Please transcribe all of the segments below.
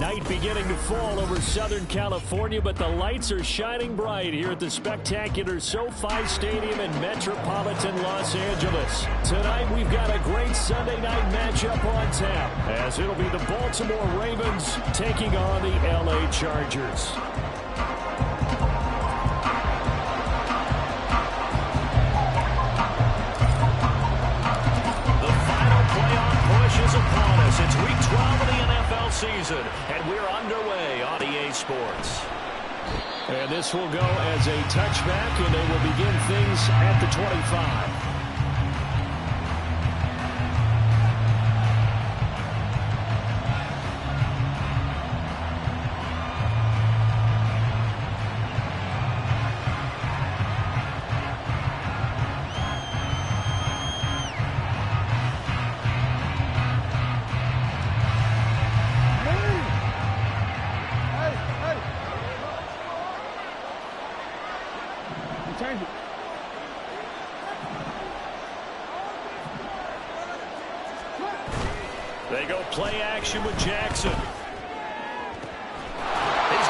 Night beginning to fall over Southern California, but the lights are shining bright here at the spectacular SoFi Stadium in metropolitan Los Angeles. Tonight we've got a great Sunday night matchup on tap, as it'll be the Baltimore Ravens taking on the LA Chargers. Upon us. It's week 12 of the NFL season, and we're underway on EA Sports. And this will go as a touchback, and they will begin things at the 25. They go play action with Jackson. He's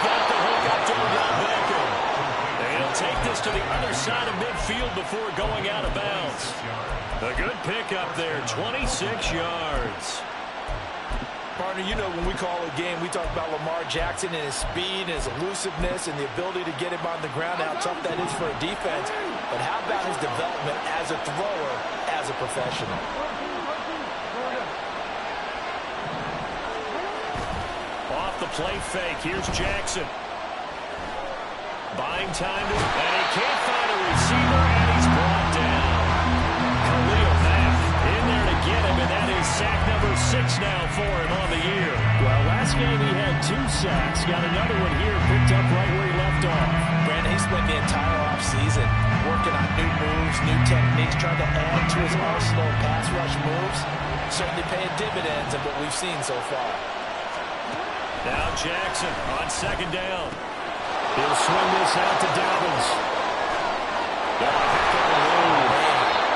got the hook up to Odell Beckham. And he'll take this to the other side of midfield before going out of bounds. A good pickup there, 26 yards. Partner, you know when we call a game, we talk about Lamar Jackson and his speed and his elusiveness and the ability to get him on the ground, how tough that is for a defense. But how about his development as a thrower, as a professional? Off the play fake, here's Jackson. Buying time, and he can't find a receiver, and he's brought down. Khalil Mack in there to get him, and that is sack number 6 now for him on the year. Well, last game he had 2 sacks. Got another one here, picked up right where he left off. Brandon, he spent the entire offseason working on new moves, new techniques, trying to add to his arsenal of pass rush moves. Certainly paying dividends of what we've seen so far. Now Jackson on second down. He'll swing this out to Dobbins.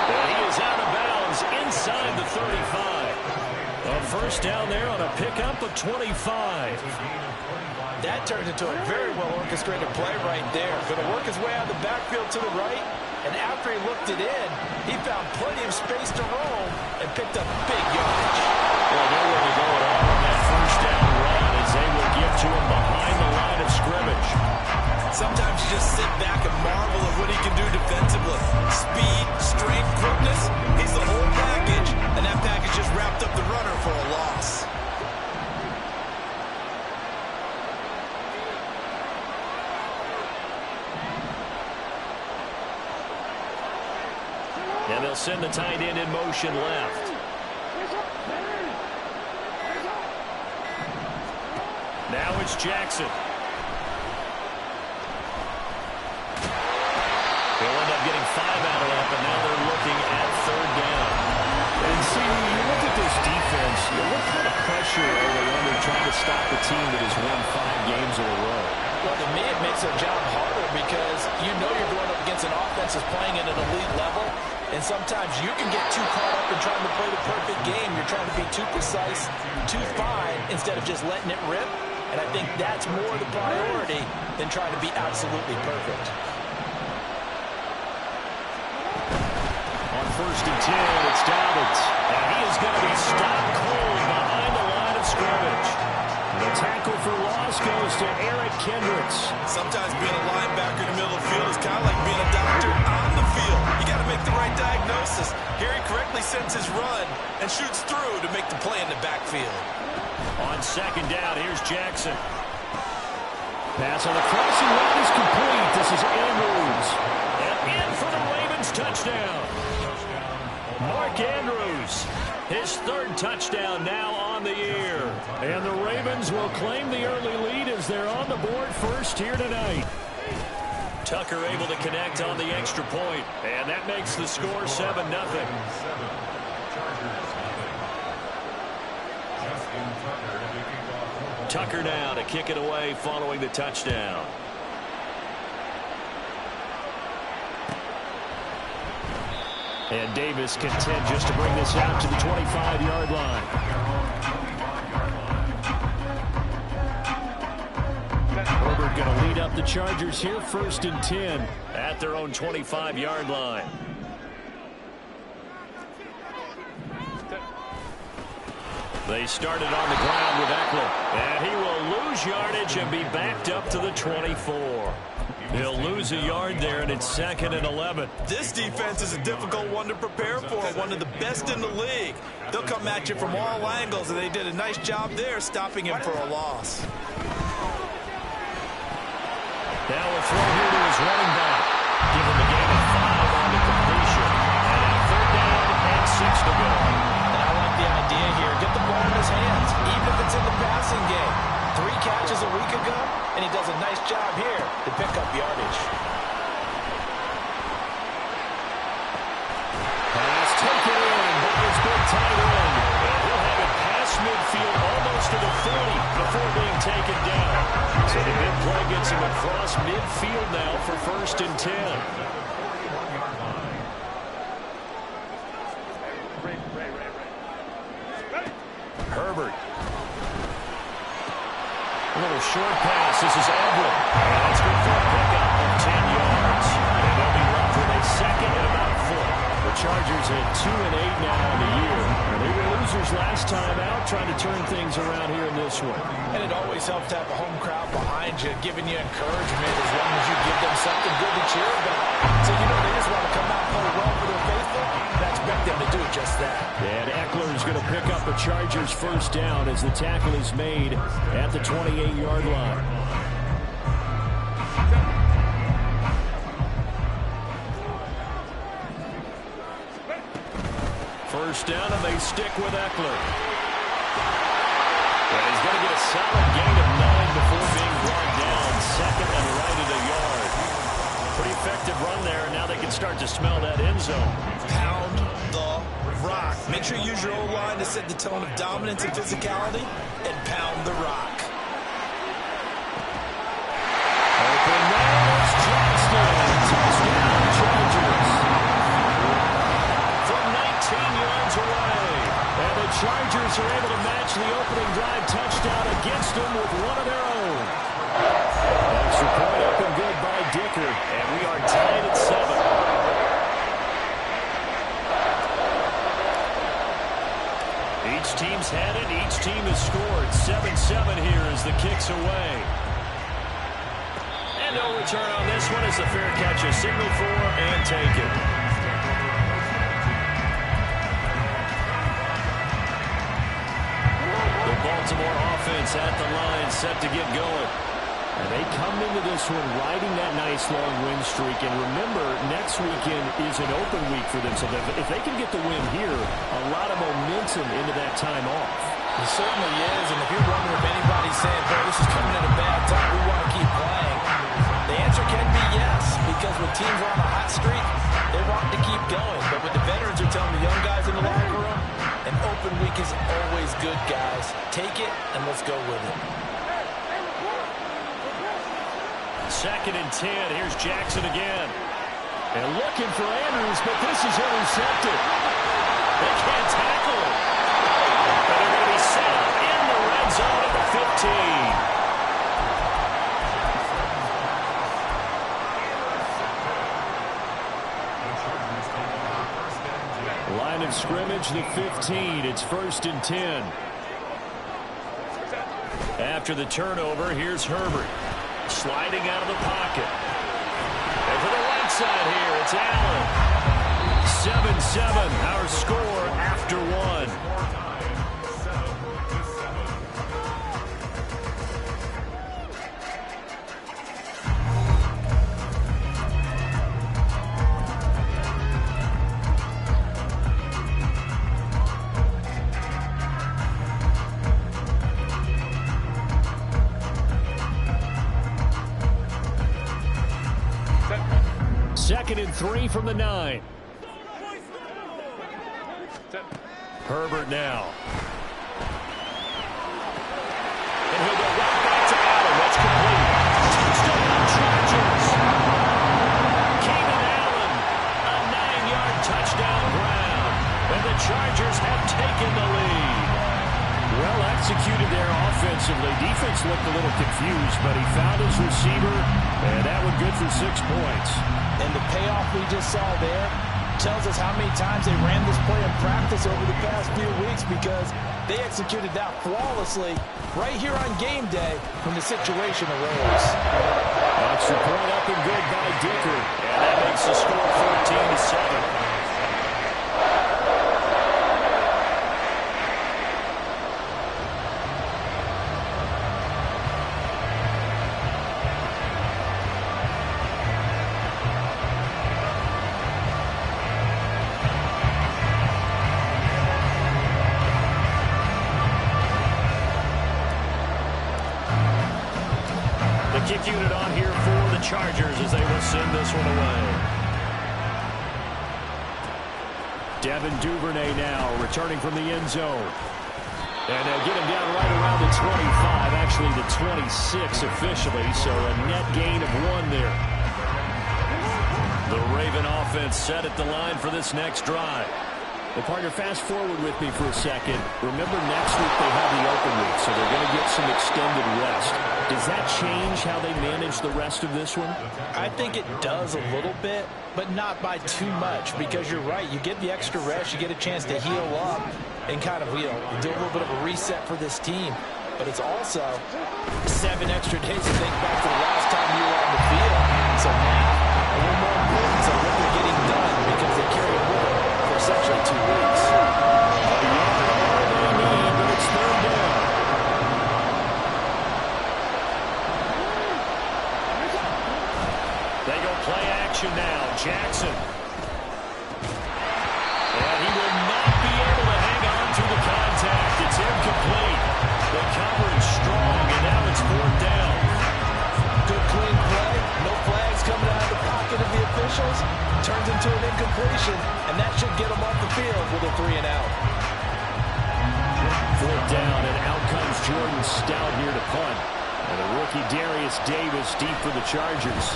And he is out of bounds inside the 35. A first down there on a pickup of 25. That turned into a very well-orchestrated play right there. Going to work his way out of the backfield to the right. And after he looked it in, he found plenty of space to roam and picked up big yardage. Well, nowhere to go at all on that first down run as they will give to him behind the line of scrimmage. Sometimes you just sit back and marvel at what he can do defensively. Speed, strength, quickness, he's the whole package, and that package just wrapped up the runner for a loss. And they'll send the tight end in motion left. Now it's Jackson. They'll end up getting 5 out of that, but now they're looking at third down. And see, you look at this defense, what kind of pressure are they under trying to stop the team that has won 5 games in a row? Well, to me, it makes their job harder because you know you're going up against an offense that's playing at an elite level, and sometimes you can get too caught up in trying to play the perfect game. You're trying to be too precise, too fine, instead of just letting it rip. And I think that's more the priority than trying to be absolutely perfect. On 1st and 10, it's Dobbins. And he is going to be stopped cold behind the line of scrimmage. The tackle for loss goes to Eric Kendricks. Sometimes being a linebacker in the middle of the field is kind of like being a doctor on the field. You got to make the right diagnosis. Here he correctly sends his run and shoots through to make the play in the backfield. On second down, here's Jackson. Pass on the crossing route is complete. This is Andrews. And in for the Ravens touchdown. Mark Andrews, his third touchdown now on the year. And the Ravens will claim the early lead as they're on the board first here tonight. Tucker able to connect on the extra point, and that makes the score 7-0. Tucker now to kick it away following the touchdown. And Davis content just to bring this out to the 25-yard line. Herbert going to lead up the Chargers here, 1st and 10 at their own 25-yard line. They started on the ground with Eckler, and he will lose yardage and be backed up to the 24. He'll lose a yard there, and it's 2nd and 11. This defense is a difficult one to prepare for, one of the best in the league. They'll come at you from all angles, and they did a nice job there stopping him for a loss. Now a throw here to his running back. Give him a gain of 5 on the completion. And 3rd down and 6 to go. And I like the idea here. Get the ball in his hands, even if it's in the passing game. 3 catches a week ago, and he does a nice job here to pick up yardage. Pass taken in by his big tight end. And he'll have it past midfield almost to the 30 before being taken down. So the big play gets him across midfield now for 1st and 10. Herbert. A little short pass. This is Edelman. And that's good for a pickup of 10 yards. And they'll be left with a 2nd and about a foot. The Chargers at 2-8 now on the year. And they were losers last time out, trying to turn things around here in this one. And it always helps to have a home crowd behind you, giving you encouragement as long as you give them something good to cheer about. So, you know, they just want to come out and play well for their faithful. And I expect them to do just that. And Eckler is going to pick up a Chargers 1st down as the tackle is made at the 28-yard line. First down, and they stick with Eckler. And he's going to get a solid gain of 9 before being brought down. 2nd and right at a yard. Pretty effective run there, and now they can start to smell that end zone. Pound the rock. Make sure you use your O-line to set the tone of dominance and physicality, and pound the rock. Open man, it's Johnston. Touchdown, Chargers. From 19 yards away. And the Chargers are able to match the opening drive touchdown against them with one of their own. Extra point up and good by Dicker. And we are tied at 7. Each team's had it. Each team has scored. 7-7 here as the kick's away. And no return on this one as the fair catch is signaled for and taken. The Baltimore offense at the line set to get going. And they come into this one riding that nice long win streak. And remember, next weekend is an open week for them. So if they can get the win here, a lot of momentum into that time off. It certainly is. And if you're wondering if anybody's saying, boy, this is coming at a bad time, we want to keep playing, the answer can be yes. Because when teams are on a hot streak, they want to keep going. But what the veterans are telling the young guys in the locker room, an open week is always good, guys. Take it, and let's go with it. 2nd and 10. Here's Jackson again. And looking for Andrews, but this is intercepted. They can't tackle him. And they're going to be set up in the red zone at the 15. Line of scrimmage, the 15. It's 1st and 10. After the turnover, here's Herbert. Sliding out of the pocket. And to the right side here, it's Allen. 7-7, our score after 1. 2nd and 3 from the 9. Herbert now. And he'll go right back to Allen. That's complete. Touchdown Chargers. Keenan Allen, a 9-yard touchdown ground. And the Chargers have taken the lead. Well executed there offensively. Defense looked a little confused, but he found his receiver, and that one good for 6 points. And the payoff we just saw there tells us how many times they ran this play in practice over the past few weeks, because they executed that flawlessly right here on game day when the situation arose. Extra point up and good by Dicker, and that makes the score 14-7. Kick unit on here for the Chargers as they will send this one away. Devin Duvernay now returning from the end zone. And they'll get him down right around the 25, actually the 26 officially, so a net gain of 1 there. The Raven offense set at the line for this next drive. Well, partner, fast forward with me for a second. Remember, next week they have the open week, so they're going to get some extended rest. Does that change how they manage the rest of this one? I think it does a little bit, but not by too much, because you're right. You get the extra rest, you get a chance to heal up and kind of, do a little bit of a reset for this team. But it's also 7 extra days to think back to the last time you were on the field. So now, a little more importance on what they're getting done, because they carry it with them for essentially 2 weeks. But it's 3rd down. They go play action now. Jackson. And he will not be able to hang on to the contact. It's incomplete. The coverage strong, and now it's 4th down. Good clean play. No flags coming out of the pocket of the officials. Turns into an incompletion, and that should get them off the field with a 3 and out. 4th down, and out comes Jordan Stout here to punt. And the rookie Darius Davis deep for the Chargers.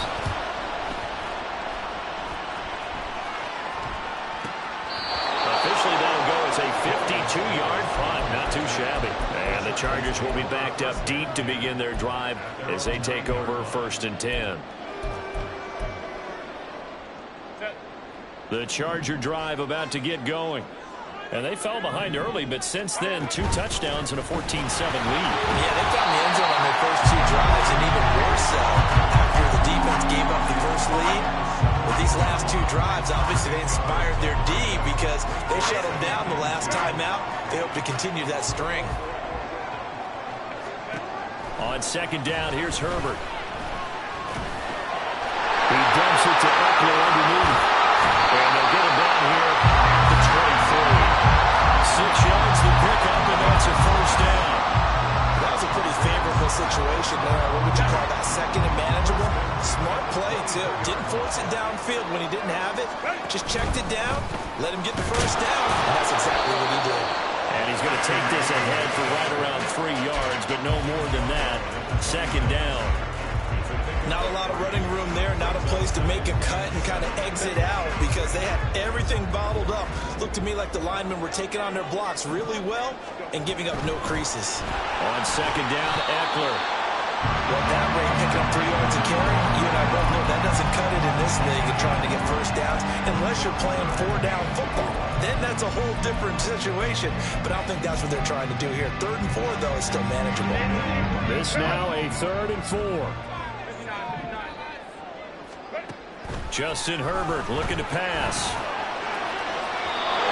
Officially, that'll go as a 52-yard punt. Not too shabby. And the Chargers will be backed up deep to begin their drive as they take over 1st and 10. The Charger drive about to get going. And they fell behind early, but since then, 2 touchdowns and a 14-7 lead. Yeah, they found the end zone on their first 2 drives, and even more so after the defense gave up the first lead. With these last 2 drives, obviously they inspired their D, because they shut them down the last time out. They hope to continue that string. On 2nd down, here's Herbert. He dumps it to Eckler underneath. And they'll get him down here at the 23. 6 yards to pick up, and that's a 1st down. That was a pretty favorable situation there. What would you call that? 2nd and manageable? Smart play, too. Didn't force it downfield when he didn't have it. Just checked it down, let him get the 1st down, and that's exactly what he did. And he's going to take this ahead for right around 3 yards, but no more than that. 2nd down. Not a lot of running room there, not a place to make a cut and kind of exit out, because they had everything bottled up. Looked to me like the linemen were taking on their blocks really well and giving up no creases. On 2nd down, Eckler. Well, that rate, picking up 3 yards a carry, you and I both know that doesn't cut it in this league and trying to get 1st downs unless you're playing 4-down football. Then that's a whole different situation, but I don't think that's what they're trying to do here. 3rd and 4, though, is still manageable. This now a 3rd and 4. Justin Herbert looking to pass.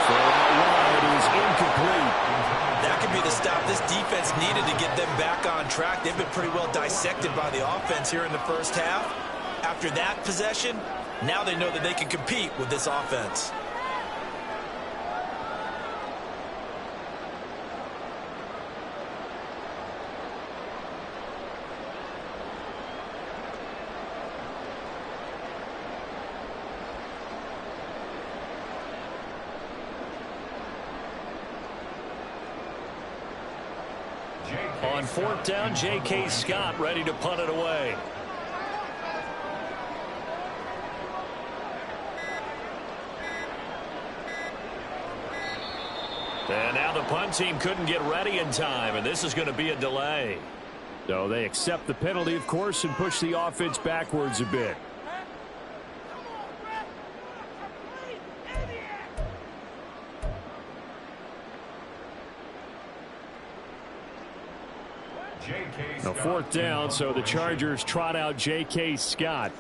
Throw out wide is incomplete. That could be the stop this defense needed to get them back on track. They've been pretty well dissected by the offense here in the 1st half. After that possession, now they know that they can compete with this offense. On fourth down, J.K. Scott ready to punt it away. And now the punt team couldn't get ready in time, and this is going to be a delay. So they accept the penalty, of course, and push the offense backwards a bit. Now fourth down, so the Chargers trot out J.K. Scott.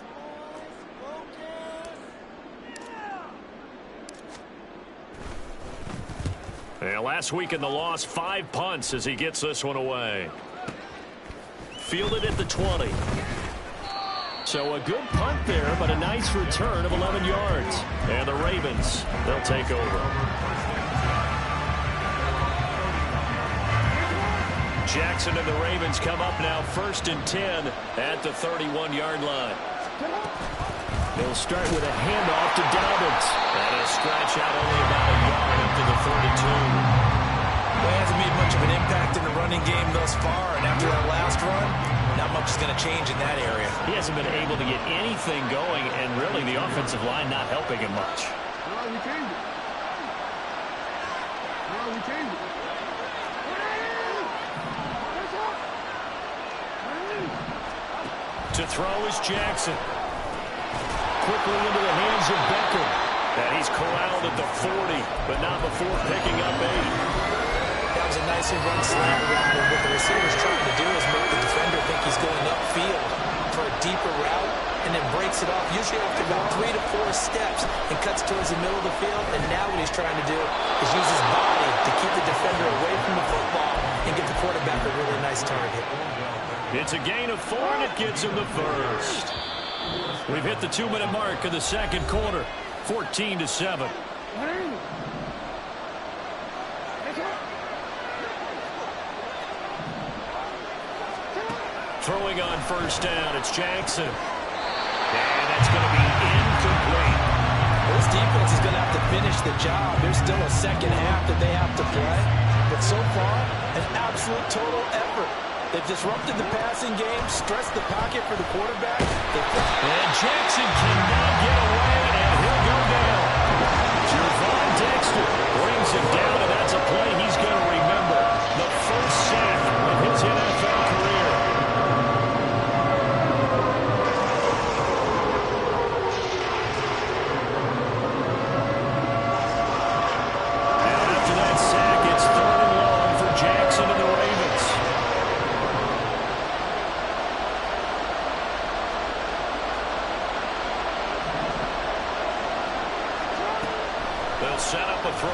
And last week in the loss, 5 punts as he gets this one away. Fielded at the 20. So a good punt there, but a nice return of 11 yards. And the Ravens, they'll take over. Jackson and the Ravens come up now 1st and 10 at the 31-yard line. They'll start with a handoff to Dobbins. And a scratch out only about a yard up to the 32. Well, he hasn't made much of an impact in the running game thus far, and after that last run, not much is going to change in that area. He hasn't been able to get anything going, and really the offensive line not helping him much. To throw is Jackson. Quickly into the hands of Beckham. And he's corralled at the 40, but not before picking up 8. That was a nicely run slant route, and what the receiver's trying to do is make the defender think he's going upfield for a deeper route, and then breaks it off, usually after about 3 to 4 steps, and cuts towards the middle of the field. And now what he's trying to do is use his body to keep the defender away from the football and get the quarterback a really nice target. It's a gain of 4, and it gets him the first. We've hit the 2-minute mark of the second quarter, 14-7. Throwing on first down, it's Jackson. And that's going to be incomplete. This defense is going to have to finish the job. There's still a second half that they have to play. But so far, an absolute total effort. They've disrupted the passing game, stressed the pocket for the quarterback. And Jackson cannot get away, and he'll go down. Gervon Dexter brings him down, and that's a play he's going to remember. The first sack of his NFL career. And after that sack, it's 3rd and long for Jackson and the Ravens. They'll set up a throw.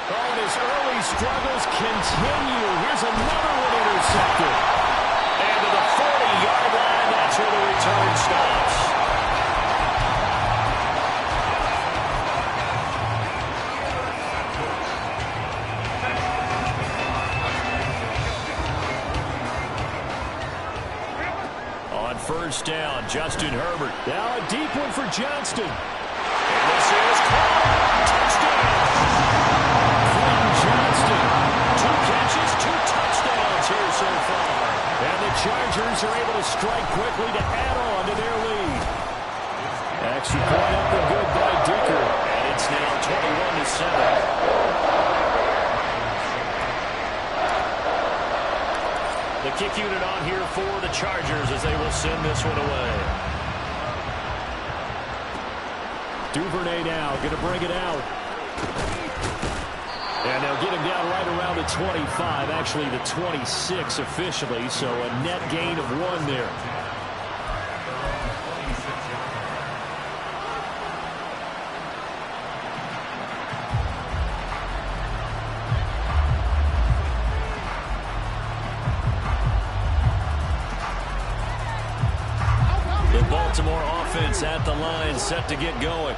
Oh, and his early struggles continue. Here's another one intercepted. And to the 40-yard line, that's where the return stops. On first down, Justin Herbert. Now a deep one for Johnston. And this is caught. Touchdown. Quentin Johnston. 2 catches, 2 touchdowns here so far. And the Chargers are able to strike quickly to add on to their lead. Extra point up and good by Dicker. And it's now 21-7. The kick unit on here for the Chargers as they will send this one away. Duvernay now going to bring it out. And they'll get him down right around the 25, actually the 26 officially, so a net gain of 1 there. Baltimore offense at the line, set to get going.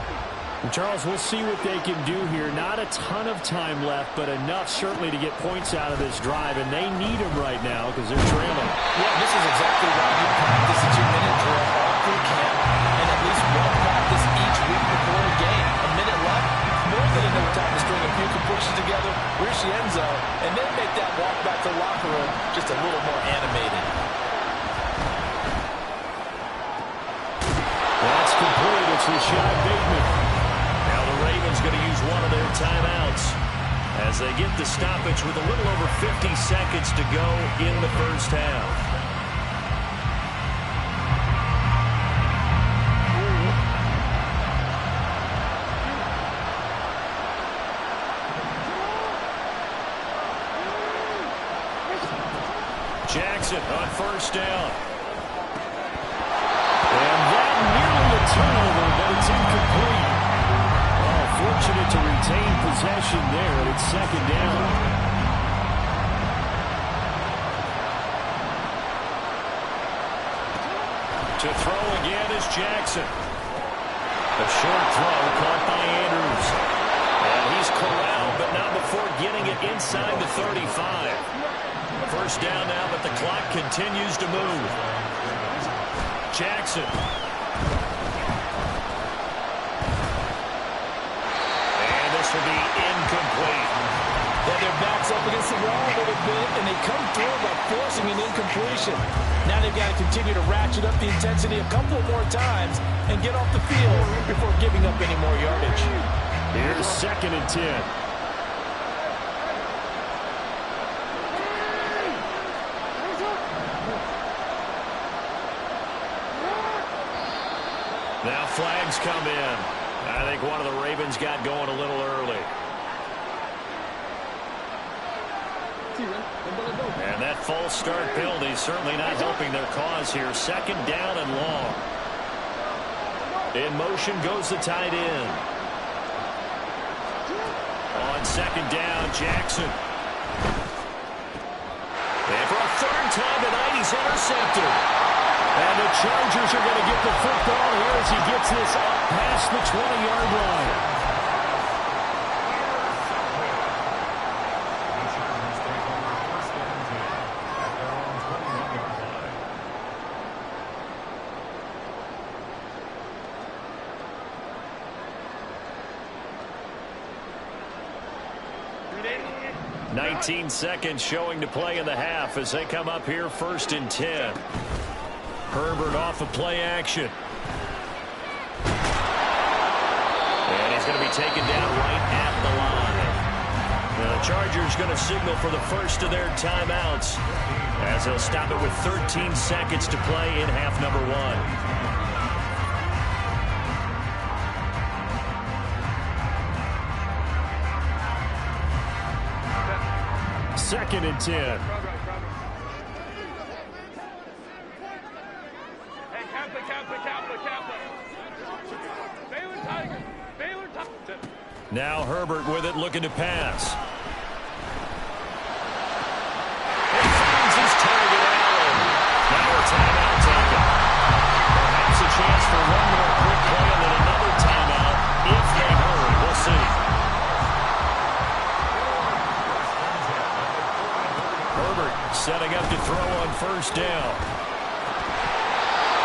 And Charles, we'll see what they can do here. Not a ton of time left, but enough certainly to get points out of this drive, and they need them right now because they're trailing. Yeah, this is exactly why you practice a 2-minute drill all through camp, and at least one practice each week before a game. A minute left, more than enough time to string a few completions together. together, reach the end zone, and then make that walk back to the locker room just a little more animated. That's complete. It's Rashad Bateman. Now the Ravens going to use one of their timeouts as they get the stoppage with a little over 50 seconds to go in the first half. Jackson on first down. And that nearly a turnover, but it's incomplete. Oh, fortunate to retain possession there, and it's second down. To throw again is Jackson. A short throw caught by Andrews. And he's corralled, but not before getting it inside the 35. First down now, but the clock continues to move. Jackson. And this will be incomplete. Yeah, their back's up against the wall a little bit, and they come through by forcing an incompletion. Now they've got to continue to ratchet up the intensity a couple more times and get off the field before giving up any more yardage. Here's 2nd and 10. Now flags come in. I think one of the Ravens got going a little early. And that false start penalty is certainly not helping their cause here. Second down and long. In motion goes the tight end. On second down, Jackson. And for a third time tonight, he's intercepted. And the Chargers are going to get the football here as he gets this up past the 20-yard line. Nineteen seconds showing to play in the half as they come up here 1st and 10. Herbert off of play action. And he's going to be taken down right at the line. The Chargers going to signal for the first of their timeouts as they'll stop it with 13 seconds to play in half number 1. 2nd and 10. Now Herbert with it, looking to pass. He finds his target, Allen. Now a timeout taken. Perhaps a chance for one more quick play and then another timeout if they hurry. We'll see. Herbert setting up to throw on first down.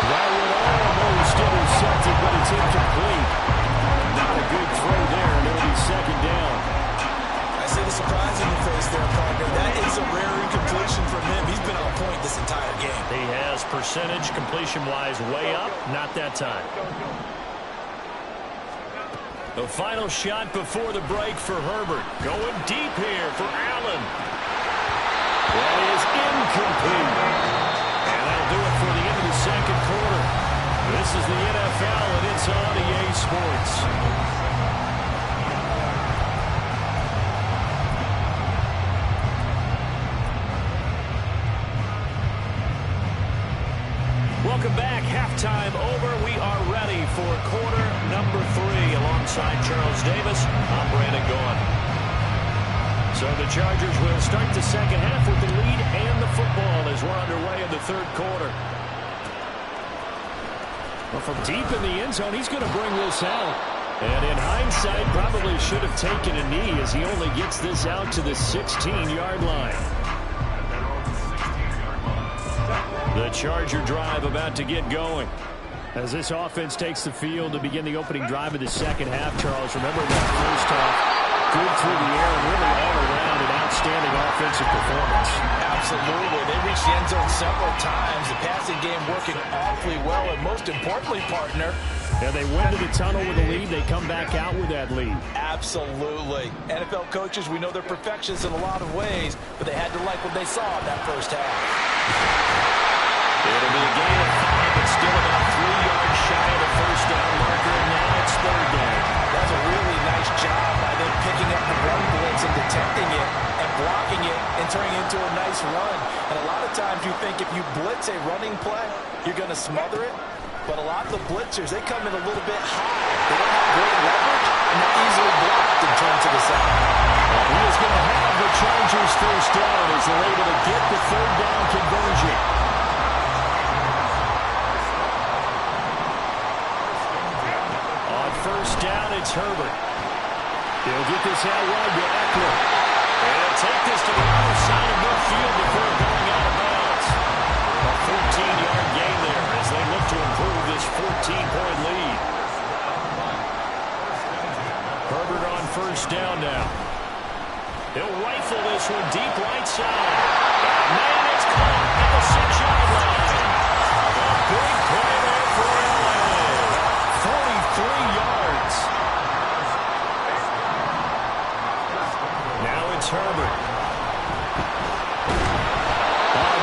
That would almost intercepted, but it's incomplete. Not a good throw there, and it'll be second down. I see the surprise in your face there, partner. That is a rare incompletion from him. He's been on point this entire game. He has percentage completion-wise way up, not that time. The final shot before the break for Herbert. Going deep here for Allen. That is incomplete. And that'll do it for the end of the second quarter. This is the NFL, and it's on EA Sports. Welcome back. Halftime over. We are ready for quarter number 3. Alongside Charles Davis, I'm Brandon Gaughan. So the Chargers will start the second half with the lead and the football as we're underway in the third quarter. Well, from deep in the end zone, he's going to bring this out. And in hindsight, probably should have taken a knee as he only gets this out to the 16-yard line. The Charger drive about to get going. As this offense takes the field to begin the opening drive of the second half, Charles, remember that first half, good through the air and really all around an outstanding offensive performance. Absolutely. They reached the end zone several times. The passing game working awfully well, and most importantly, partner, and they went to the tunnel with a lead. They come back out with that lead. Absolutely. NFL coaches, we know they're perfectionists in a lot of ways, but they had to like what they saw in that first half. It'll be a gain of 5, but still about 3 yards shy of the first down marker, and now it's third down. That's a really nice job by them picking up the run blitz and detecting it and blocking it and turning it into a nice run. And a lot of times you think if you blitz a running play, you're going to smother it. But a lot of the blitzers, they come in a little bit high. They don't have great leverage, and they're easily blocked and turned to the side. Well, he is going to have the Chargers first down as they're able to get the third down conversion. On first down, it's Herbert. He'll get this out wide to Eckler. And he'll take this to the other side of midfield before going out of bounds. A 14-yard gain there as they look to improve this 14-point lead. Herbert on first down now. He'll rifle this one deep right side. Man, it's caught at the 6-yard line. A big play there for LA. 43 yards. Now it's Herbert.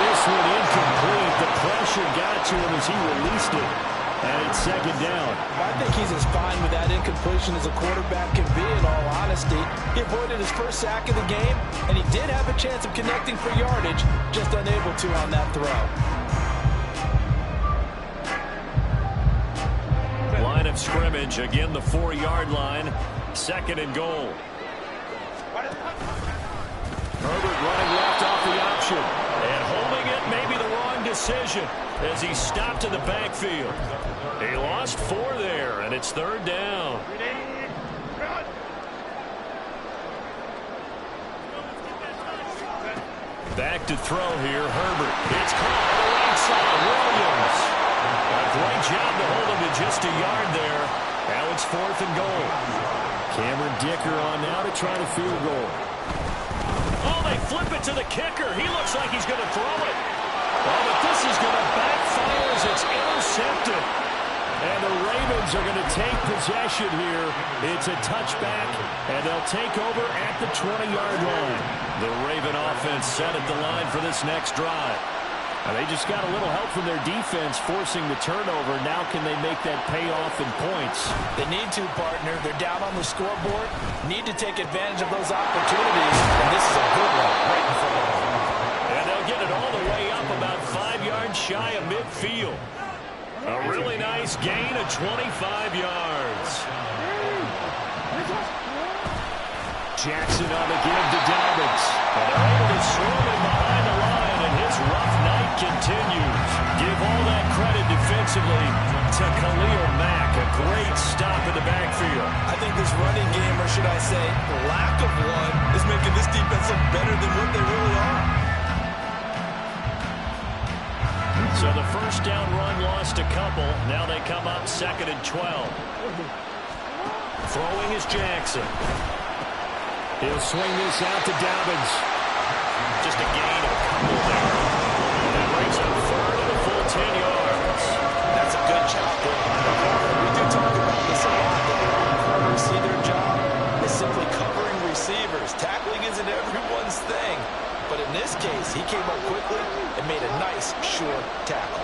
This one incomplete. The pressure got to him as he released it. And it's second down. I think he's as fine with that incompletion as a quarterback can be, in all honesty. He avoided his first sack of the game, and he did have a chance of connecting for yardage, just unable to on that throw. Line of scrimmage, again the 4-yard line. Second and goal. Herbert running left off the option. And holding it may be the wrong decision as he stopped in the backfield. He lost 4 there, and it's third down. Back to throw here, Herbert. It's caught on the right side. Williams. A great job to hold him to just a yard there. Now it's fourth and goal. Cameron Dicker on now to try to field goal. Oh, they flip it to the kicker. He looks like he's going to throw it. Oh, but this is going to backfire as it's intercepted. And the Ravens are going to take possession here. It's a touchback, and they'll take over at the 20-yard line. The Raven offense set at the line for this next drive. And they just got a little help from their defense forcing the turnover. Now can they make that payoff in points? They need to, partner. They're down on the scoreboard. Need to take advantage of those opportunities. And this is a good one right in front of them. And they'll get it all the way up about 5 yards shy of midfield. A really nice gain of 25 yards. Jackson on the give to Dobbins. And they're able to swarm him behind the line, and his rough night continues. Give all that credit defensively to Khalil Mack. A great stop in the backfield. I think this running game, or should I say lack of one, is making this defense look better than what they really are. So the first down run lost a couple. Now they come up second and 12. Throwing is Jackson. He'll swing this out to Dobbins. Just a gain of a couple there. That brings up third and a full 10 yards. That's a good job there. We do talk about this a lot. That the wrong corners see their job is simply covering receivers. Tackling isn't everyone's thing. But in this case, he came up quickly and made a nice, sure tackle.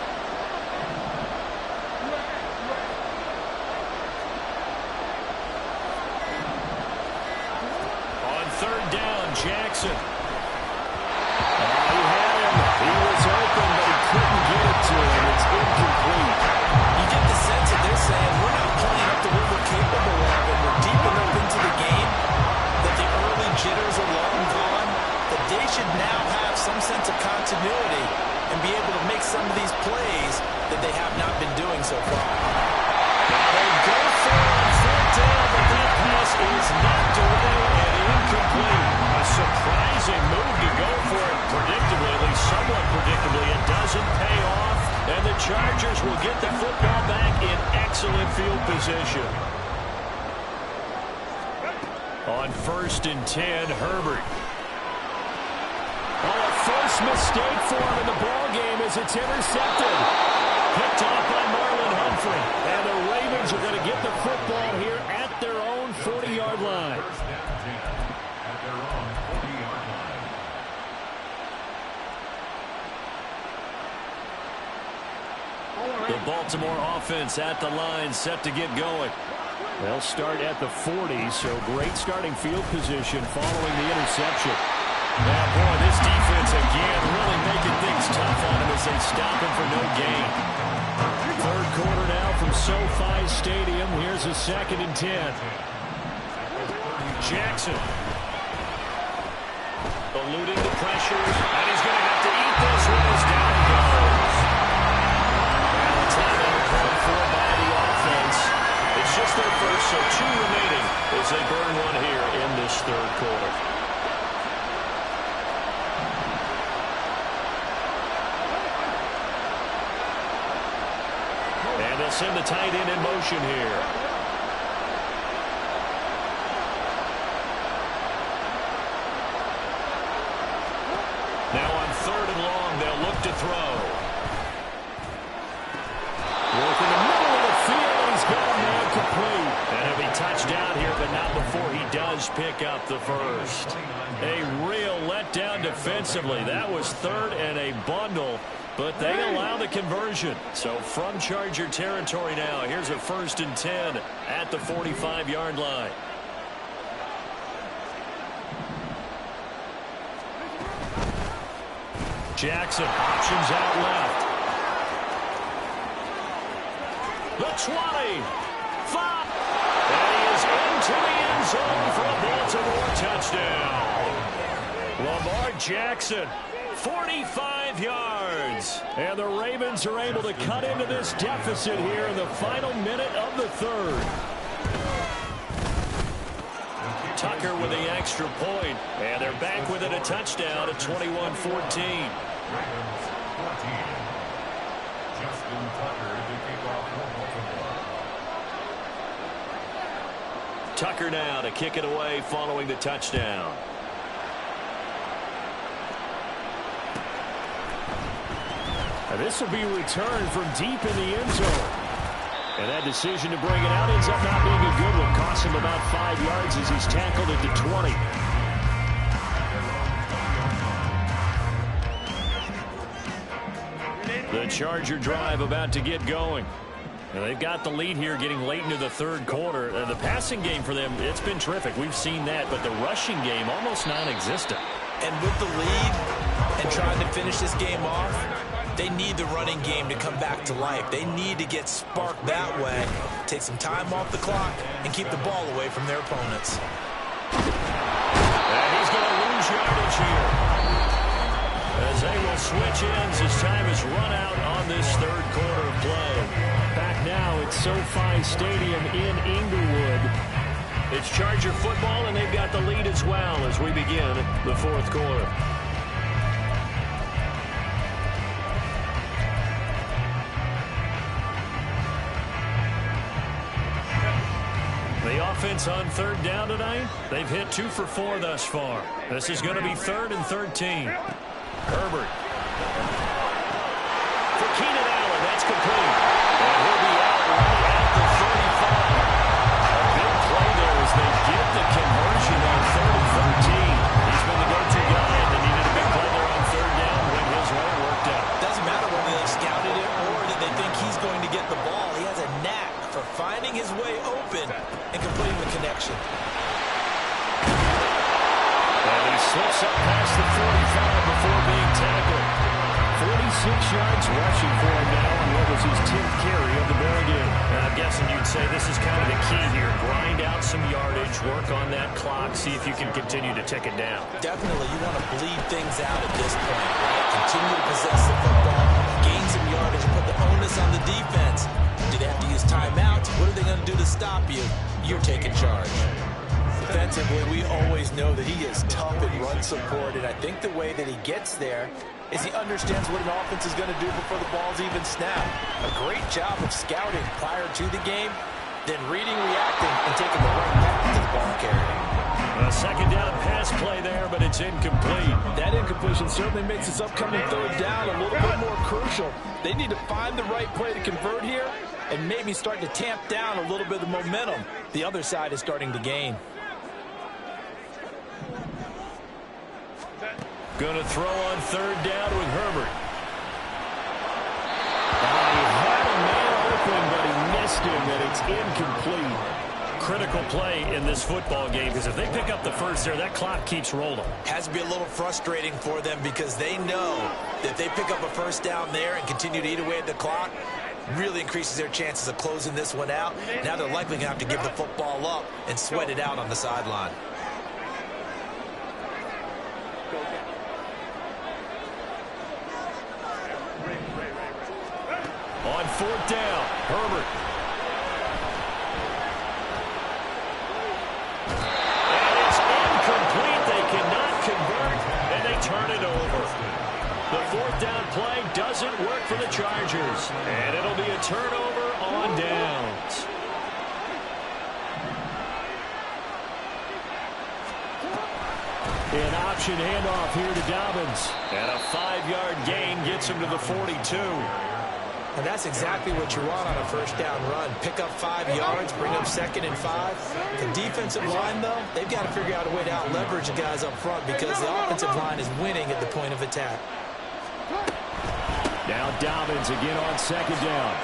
On third down, Jackson. He had him. He was open, but he couldn't get it to him. It's incomplete. You get the sense that they're saying, we're not playing up to what we're capable of, and we're deep enough into the game that the early jitters are long gone, that they should now have some sense of continuity and be able to make some of these plays that they have not been doing so far. Now they go for it on fourth down, but that pass is knocked away and incomplete. A surprising move to go for it predictably, at least somewhat predictably. It doesn't pay off, and the Chargers will get the football back in excellent field position. On 1st and 10, Herbert. Oh, a first mistake for him in the ball game as it's intercepted. Picked off by Marlon Humphrey. And the Ravens are going to get the football here at their own 40-yard line. The Baltimore offense at the line, set to get going. They'll start at the 40, so great starting field position following the interception. Now, boy, this defense again really making things tough on him as they stop him for no gain. Third quarter now from SoFi Stadium. Here's a 2nd and 10. Jackson. Eluding the pressures, and he's going to have to eat this one as down he goes. And the timeout called for by the offense. It's just their first, so 2 remaining as they burn one here in this third quarter. And they'll send the tight end in motion here. Now on 3rd and long, they'll look to throw. Work in the middle of the field, and he's got a man complete. And he'll be touched down here, but not before he does pick up the first. A real letdown defensively. That was 3rd and a bundle, but they allow the conversion. So from Charger territory now, here's a 1st and 10 at the 45-yard line. Jackson, options out left. The 20. 5. And he is into the end zone for a Baltimore touchdown. Lamar Jackson, 45 yards. And the Ravens are able to cut into this deficit here in the final minute of the 3rd. Tucker with the extra point, and they're back within a touchdown at 21-14. Tucker now to kick it away following the touchdown. And this will be returned from deep in the end zone. And that decision to bring it out ends up not being a good one. Costs him about 5 yards as he's tackled at the 20. The Charger drive about to get going. And they've got the lead here getting late into the 3rd quarter. The passing game for them, it's been terrific. We've seen that, but the rushing game almost non-existent. And with the lead and trying to finish this game off, they need the running game to come back to life. They need to get sparked that way, take some time off the clock, and keep the ball away from their opponents. And he's going to lose yardage here, as they will switch ends as time is run out on this 3rd quarter of play. Back now at SoFi Stadium in Inglewood. It's Charger football, and they've got the lead as well as we begin the 4th quarter. The offense on 3rd down tonight, they've hit 2 for 4 thus far. This is going to be 3rd and 13. Herbert. For Keenan Allen, that's complete. And he'll be out right at the 35. A big play there as they get the conversion on 3rd and 13. He's been the go-to guy, and they needed a big play there on 3rd down when his way worked out. Doesn't matter whether they scouted it or did they think he's going to get the ball. He has a knack for finding his way open and completing the connection. And he slips up past the 45 before being tackled. 46 yards rushing for him now on what was his 10th carry of the ball game. And I'm guessing you'd say this is kind of the key here. Grind out some yardage, work on that clock, see if you can continue to tick it down. Definitely, you want to bleed things out at this point, right? Continue to possess the football, gain some yardage, put the onus on the defense. Do they have to use timeouts? What are they going to do to stop you? You're taking charge. Defensively, we always know that he is tough at run support, and I think the way that he gets there is he understands what an offense is going to do before the ball's even snapped. A great job of scouting prior to the game, then reading, reacting, and taking the right path to the ball carrier. A second down pass play there, but it's incomplete. That incompletion certainly makes this upcoming third down a little bit more crucial. They need to find the right play to convert here and maybe start to tamp down a little bit of the momentum the other side is starting to gain. Going to throw on third down with Herbert. He had a man open, but he missed him, and it's incomplete. Critical play in this football game, because if they pick up the first there, that clock keeps rolling. Has to be a little frustrating for them because they know that if they pick up a first down there and continue to eat away at the clock, really increases their chances of closing this one out. Now they're likely going to have to give the football up and sweat it out on the sideline. On fourth down, Herbert. And it's incomplete. They cannot convert, and they turn it over. The fourth down play doesn't work for the Chargers, and it'll be a turnover on downs. An option handoff here to Dobbins, and a 5-yard gain gets him to the 42. And that's exactly what you want on a first down run. Pick up 5 yards, bring up 2nd and 5. The defensive line, though, they've got to figure out a way to out-leverage the guys up front because the offensive line is winning at the point of attack. Now Dobbins again on second down.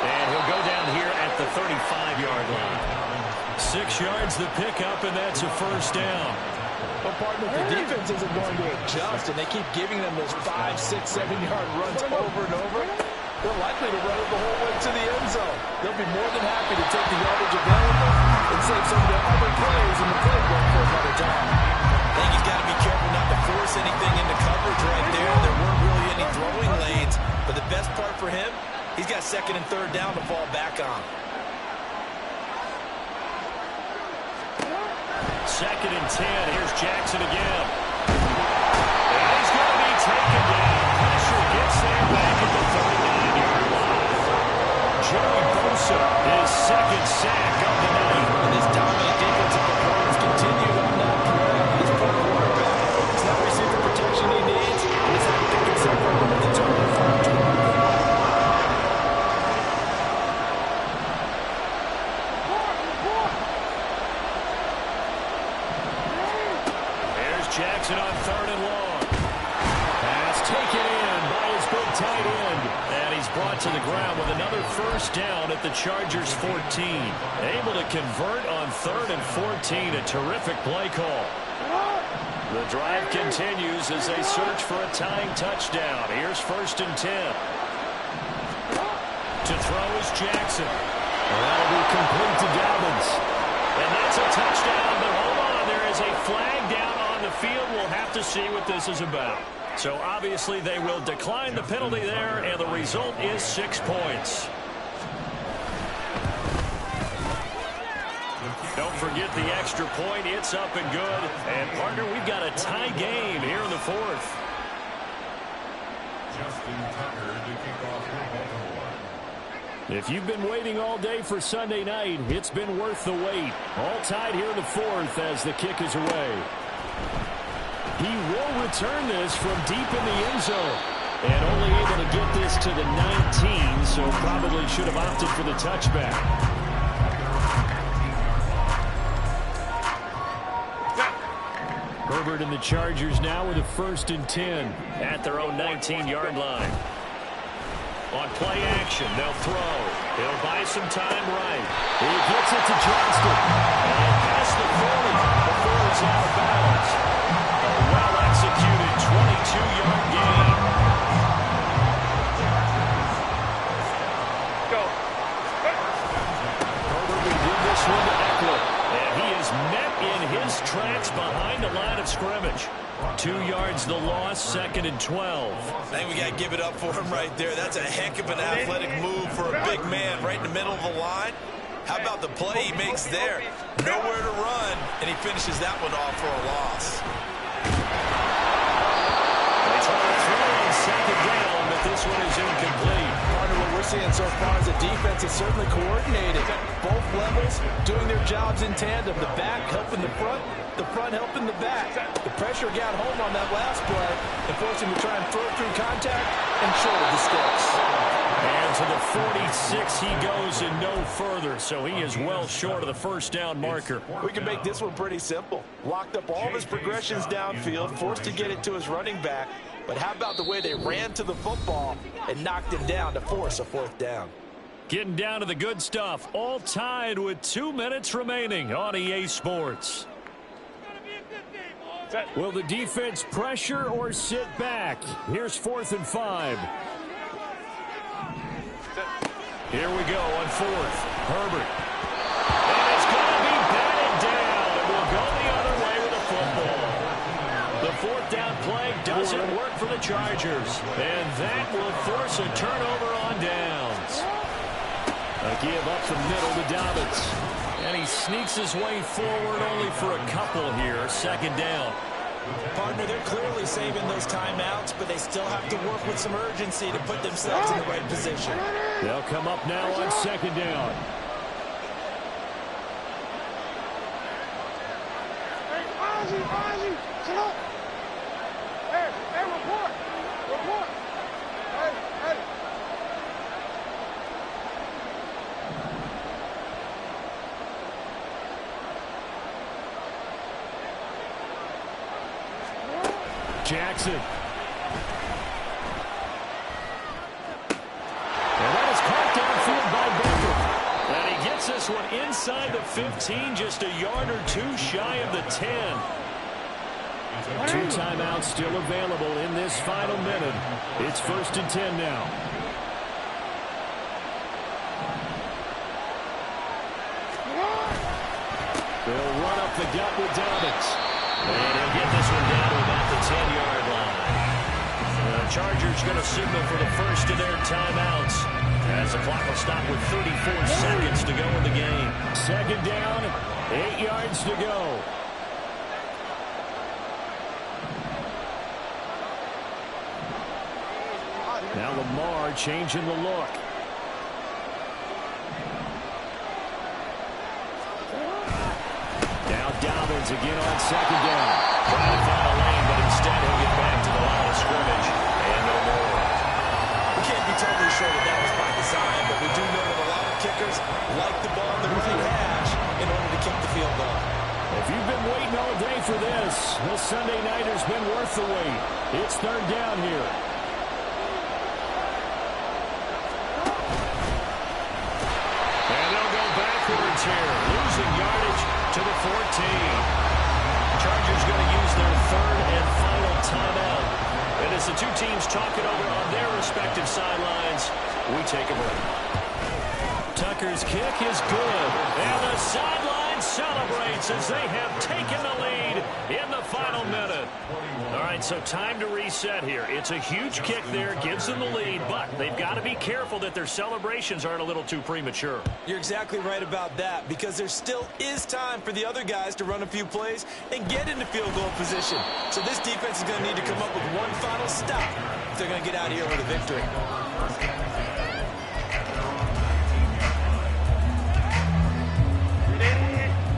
And he'll go down here at the 35-yard line. 6 yards the pickup, and that's a first down. Well, partner, the defense isn't going to adjust, and they keep giving them those 5, 6, 7-yard runs over and over. They're likely to run it the whole way to the end zone. They'll be more than happy to take the yardage available and save some of their other plays in the playbook for another time. I think he's got to be careful not to force anything into coverage right there. There weren't really any throwing lanes, but the best part for him, he's got 2nd and 3rd down to fall back on. 2nd and 10. Here's Jackson again. And he's going to be taken down. Pressure gets there back at the 39-yard line. Joey Bosa, his 2nd sack of the night. And this dominant defensive performance continued on that play. This poor quarterback. He's not received the protection he needs. He's had to pick himself up with the turnover. Jackson on 3rd and long. Pass taken in by his big tight end. And he's brought to the ground with another first down at the Chargers 14. Able to convert on 3rd and 14. A terrific play call. The drive continues as they search for a tying touchdown. Here's 1st and 10. To throw is Jackson. That'll be complete to Dobbins. And that's a touchdown, but hold on. There is a flag down on the field. We'll have to see what this is about. So obviously they will decline the penalty there, and the result is 6 points. Don't forget the extra point. It's up and good. And, partner, we've got a tie game here in the 4th. If you've been waiting all day for Sunday night, it's been worth the wait. All tied here in the 4th as the kick is away. He will return this from deep in the end zone. And only able to get this to the 19, so probably should have opted for the touchback. Herbert and the Chargers now with a 1st and 10 at their own 19-yard line. On play action, they'll throw. He'll buy some time right. He gets it to Johnston. And past the 40 before it's out of bounds. A well-executed 22-yard gain. Go. Herbert will give this one to Eckler. And he is met in his tracks behind the line of scrimmage. 2 yards the loss, 2nd and 12. I think we got to give it up for him right there. That's a heck of an athletic move for a big man right in the middle of the line. How about the play he makes there? Nowhere to run, and he finishes that one off for a loss. They try to throw on 2nd down, but this one is incomplete. Partner, what we're seeing so far is the defense is certainly coordinated. Both levels doing their jobs in tandem. The back helping the front helping the back. The pressure got home on that last play and forced him to try and throw through contact and short of the sticks. And to the 46 he goes and no further, so he is well short of the first down marker. We can make this one pretty simple. Locked up all of his progressions downfield, forced to get it to his running back. But how about the way they ran to the football and knocked him down to force a fourth down? Getting down to the good stuff, all tied with 2 minutes remaining on EA Sports. Will the defense pressure or sit back? Here's 4th and 5. Here we go on 4th. Herbert. And it's going to be batted down. It will go the other way with the football. The 4th down play doesn't work for the Chargers. And that will force a turnover on downs. A give up the middle to Dobbins. And he sneaks his way forward only for a couple here. 2nd down. Partner, they're clearly saving those timeouts, but they still have to work with some urgency to put themselves in the right position. They'll come up now on 2nd down. Hey, Ozzie, sit up. Hey, report. Hey. Jackson. And that is caught downfield by Beckham. And he gets this one inside the 15, just a yard or two shy of the 10. 2 timeouts still available in this final minute. It's 1st and 10 now. They'll run up the gut with Dobbins. And he'll get this one down to about the 10-yard line. The Chargers going to signal for the first of their timeouts as the clock will stop with 34 seconds to go in the game. 2nd down, 8 yards to go. Now Lamar changing the look. Now Dobbins again on 2nd down. Trying to find a lane, but instead he'll get back to the line of scrimmage. And no more. We can't be totally sure that was by design, but we do know that a lot of kickers like the ball in the right hash in order to kick the field goal. If you've been waiting all day for this Sunday nighter's been worth the wait. It's 3rd down here. And they'll go backwards here, losing yardage to the 14. Chargers going to use their 3rd and final timeout. And as the two teams talk it over on their respective sidelines, we take a break. Tucker's kick is good. And the sideline celebrates as they have taken the lead in the final minute. All right, so time to reset here. It's a huge kick there, gives them the lead, but they've got to be careful that their celebrations aren't a little too premature. You're exactly right about that, because there still is time for the other guys to run a few plays and get into field goal position. So this defense is going to need to come up with one final stop if they're going to get out of here with a victory.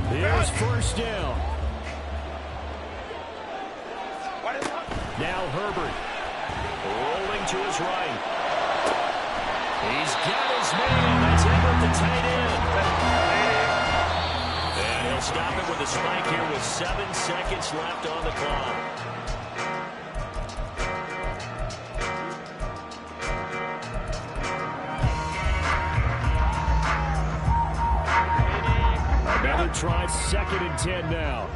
Here's 1st down. Now Herbert rolling to his right. He's got his man. That's Everett, the tight end. And he'll stop it with a spike here with 7 seconds left on the clock. Another try, 2nd and 10 now.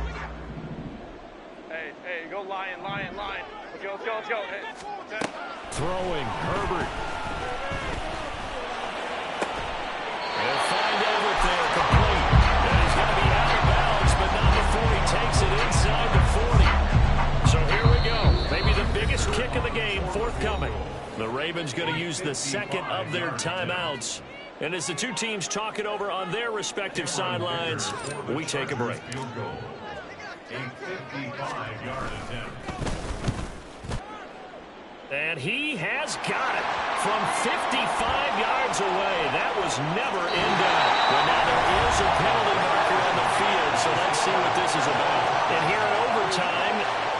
Hey, go lion. Let's go. Hey. Throwing, Herbert. They'll find Everett there, complete. And he's going to be out of bounds, but not before he takes it inside the 40. So here we go. Maybe the biggest kick of the game forthcoming. The Ravens going to use the 2nd of their timeouts. And as the two teams talk it over on their respective sidelines, we take a break. And he has got it from 55 yards away. That was never in doubt. But now there is a penalty marker on the field, so let's see what this is about. And here in overtime,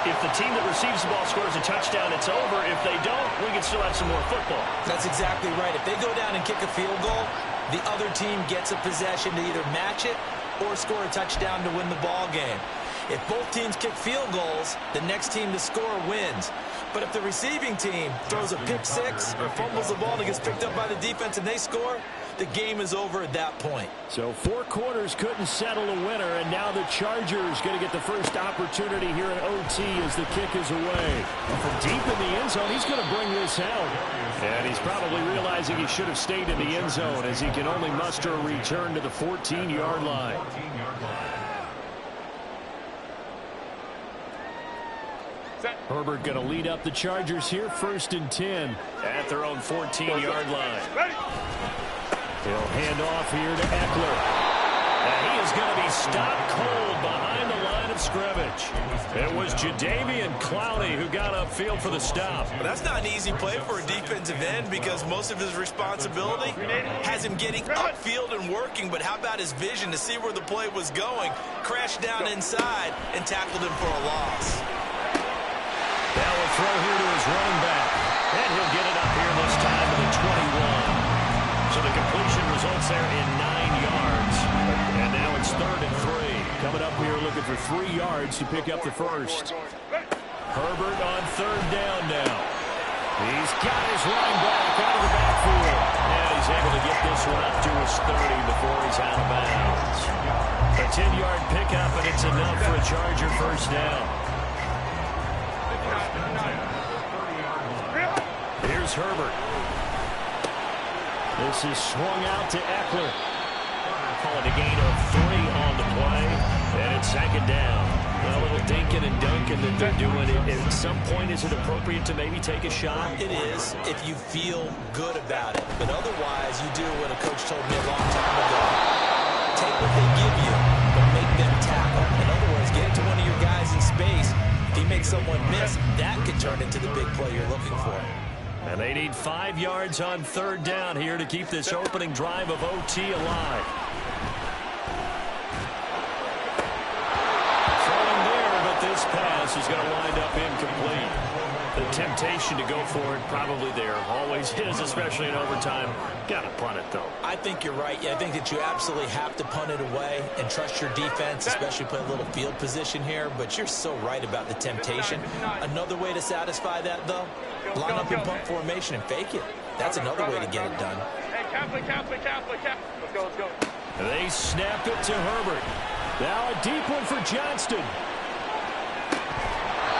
if the team that receives the ball scores a touchdown, it's over. If they don't, we can still have some more football. That's exactly right. If they go down and kick a field goal, the other team gets a possession to either match it or score a touchdown to win the ball game. If both teams kick field goals, the next team to score wins. But if the receiving team throws a pick six or fumbles the ball and gets picked up by the defense and they score, the game is over at that point. So 4 quarters couldn't settle a winner, and now the Chargers going to get the first opportunity here in OT as the kick is away. From deep in the end zone, he's going to bring this out. And he's probably realizing he should have stayed in the end zone as he can only muster a return to the 14-yard line. Herbert going to lead up the Chargers here, 1st and 10 at their own 14-yard line. He'll hand off here to Eckler. And he is going to be stopped cold behind the line of scrimmage. It was Jadeveon Clowney who got upfield for the stop. But that's not an easy play for a defensive end because most of his responsibility has him getting upfield and working. But how about his vision to see where the play was going, crashed down inside, and tackled him for a loss. Now a throw here to his running back. And he'll get it up here this time to the 21. So the completion results there in 9 yards. And now it's 3rd and 3. Coming up here looking for 3 yards to pick up the first. Herbert on 3rd down now. He's got his running back out of the backfield. And he's able to get this one up to his 30 before he's out of bounds. A 10-yard pickup, and it's enough for a Charger first down. Here's Herbert. This is swung out to Eckler. Call it a gain of 3 on the play. And it's 2nd down. A little dinking and dunking that they're doing. At some point, is it appropriate to maybe take a shot? It is if you feel good about it. But otherwise, you do what a coach told me a long time ago. Take what they give you, but make them tackle. In other words, get it to one of your guys in space. If he makes someone miss, that could turn into the big play you're looking for. And they need 5 yards on 3rd down here to keep this opening drive of OT alive. Throwing there, but this pass is going to wind up incomplete. The temptation to go for it probably there. Always is, especially in overtime. Got to punt it, though. I think you're right. I think that you absolutely have to punt it away and trust your defense, especially play a little field position here. But you're so right about the temptation. Another way to satisfy that, though, line up in punt formation and fake it. That's another way to get it done. Hey, cap. Let's go. They snap it to Herbert. Now a deep one for Johnston.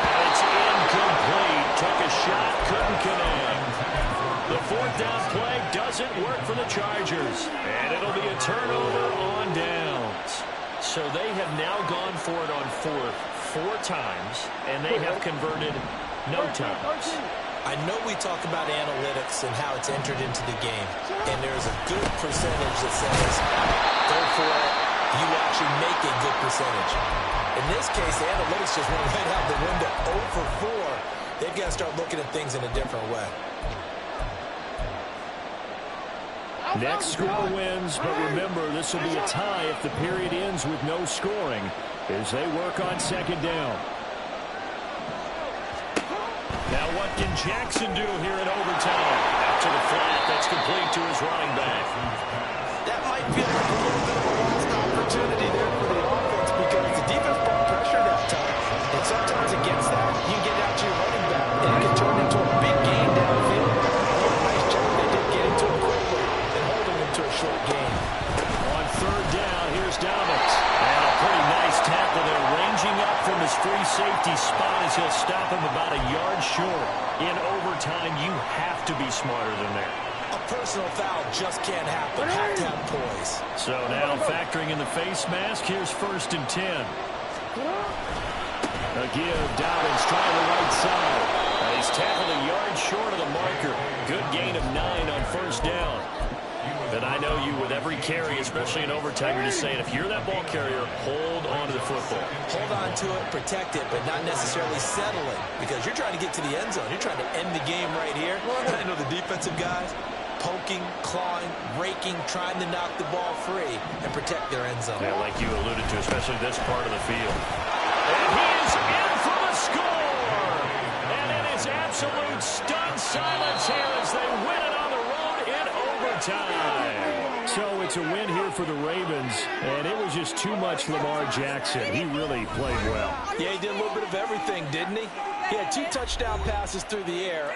It's incomplete. Took a shot, couldn't connect. The 4th down play doesn't work for the Chargers. And it'll be a turnover on downs. So they have now gone for it on 4th 4 times, and they have converted no times. I know we talk about analytics and how it's entered into the game, and there's a good percentage that says, therefore, you actually make a good percentage. In this case, the analytics just went right out the window. 0 for 4. They've got to start looking at things in a different way. Next score wins, but remember, this will be a tie if the period ends with no scoring as they work on 2nd down. Now what can Jackson do here in overtime? Out to the flat, that's complete to his running back. That might feel like a little bit of a lost opportunity there for the offense because the defense brought pressure that time. And sometimes against that, you get out to your running back, and it can turn into a big gain downfield. What a nice job they did getting to him quickly and holding him to a short gain. On 3rd down, here's Dobbins. And a pretty nice tackle there, ranging up from his free safety spot as he'll stop him about a yard short. In overtime, you have to be smarter than that. A personal foul just can't happen. Have to have poise. So now factoring in the face mask, here's 1st and 10. A give, Dobbins trying the right side. He's tackled a yard short of the marker. Good gain of 9 on 1st down. And I know you with every carry, especially in overtime, you're just saying, if you're that ball carrier, hold on to the football. Hold on to it, protect it, but not necessarily settle it, because you're trying to get to the end zone. You're trying to end the game right here. I know the defensive guys poking, clawing, raking, trying to knock the ball free and protect their end zone. Yeah, like you alluded to, especially this part of the field. And he is in for the score! And it is absolute stunned silence here as they win it on the road in overtime. So it's a win here for the Ravens, and it was just too much Lamar Jackson. He really played well. Yeah, he did a little bit of everything, didn't he? He had 2 touchdown passes through the air.